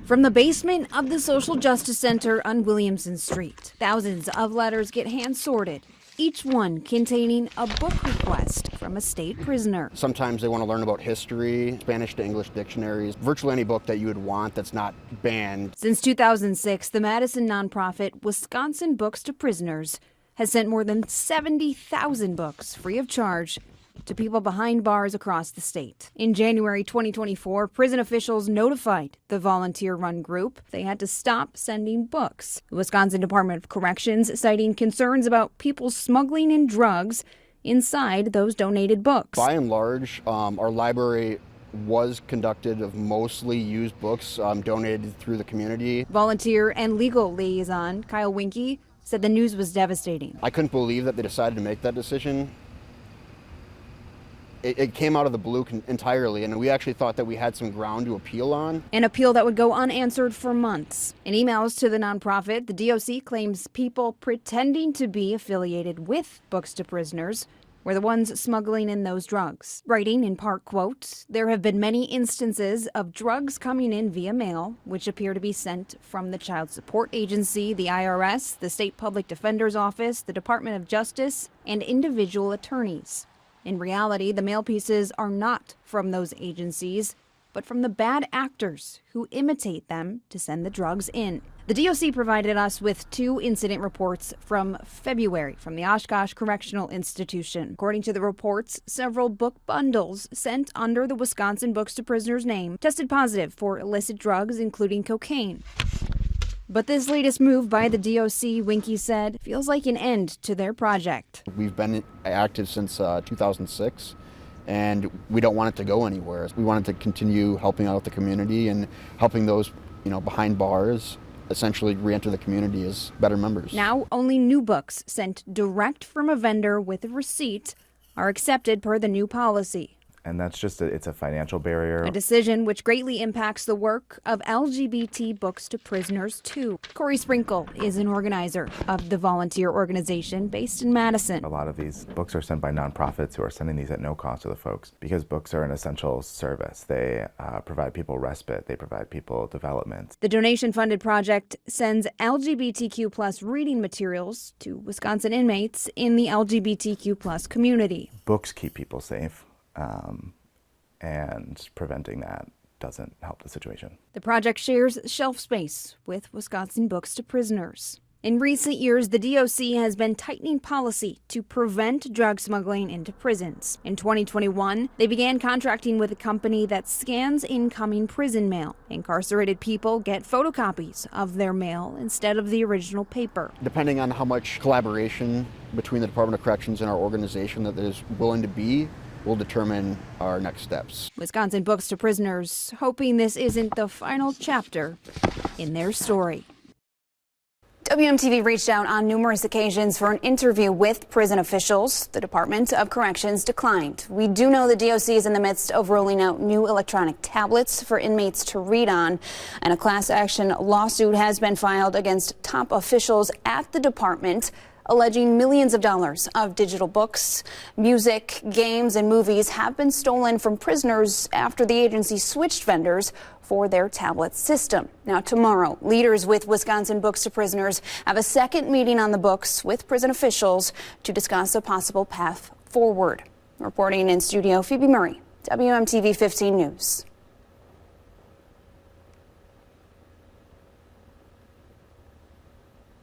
From the basement of the Social Justice Center on Williamson Street, thousands of letters get hand-sorted, each one containing a book request from a state prisoner. Sometimes they want to learn about history, Spanish to English dictionaries, virtually any book that you would want that's not banned. Since 2006, the Madison nonprofit Wisconsin Books to Prisoners has sent more than 70,000 books free of charge to people behind bars across the state. In January 2024, prison officials notified the volunteer-run group they had to stop sending books. The Wisconsin Department of Corrections citing concerns about people smuggling in drugs inside those donated books. By and large, our library was conducted of mostly used books donated through the community. Volunteer and legal liaison Kyle Winke said the news was devastating. I couldn't believe that they decided to make that decision. It came out of the blue entirely, and we actually thought that we had some ground to appeal on. An appeal that would go unanswered for months. In emails to the nonprofit, the DOC claims people pretending to be affiliated with Books to Prisoners were the ones smuggling in those drugs. Writing in part, quote, "There have been many instances of drugs coming in via mail, which appear to be sent from the Child Support Agency, the IRS, the State Public Defender's Office, the Department of Justice, and individual attorneys. In reality, the mail pieces are not from those agencies, but from the bad actors who imitate them to send the drugs in." The DOC provided us with 2 incident reports from February from the Oshkosh Correctional Institution. According to the reports, several book bundles sent under the Wisconsin Books to Prisoners name tested positive for illicit drugs, including cocaine. But this latest move by the DOC, Winke said, feels like an end to their project. We've been active since 2006, and we don't want it to go anywhere. We want it to continue helping out the community and helping those, behind bars essentially re-enter the community as better members. Now, only new books sent direct from a vendor with a receipt are accepted per the new policy. And that's it's a financial barrier. A decision which greatly impacts the work of LGBT Books to Prisoners, too. Corey Sprinkle is an organizer of the volunteer organization based in Madison. A lot of these books are sent by nonprofits who are sending these at no cost to the folks because books are an essential service. They provide people respite. They provide people development. The donation-funded project sends LGBTQ plus reading materials to Wisconsin inmates in the LGBTQ plus community. Books keep people safe. And preventing that doesn't help the situation. The project shares shelf space with Wisconsin Books to Prisoners. In recent years, the DOC has been tightening policy to prevent drug smuggling into prisons. In 2021, they began contracting with a company that scans incoming prison mail. Incarcerated people get photocopies of their mail instead of the original paper. Depending on how much collaboration between the Department of Corrections and our organization that there's willing to be, will determine our next steps. Wisconsin Books to Prisoners, hoping this isn't the final chapter in their story. WMTV reached out on numerous occasions for an interview with prison officials. The Department of Corrections declined. We do know the DOC is in the midst of rolling out new electronic tablets for inmates to read on, and a class action lawsuit has been filed against top officials at the department, alleging millions of dollars of digital books, music, games, and movies have been stolen from prisoners after the agency switched vendors for their tablet system. Now, tomorrow, leaders with Wisconsin Books to Prisoners have a second meeting on the books with prison officials to discuss a possible path forward. Reporting in studio, Phoebe Murray, WMTV 15 News.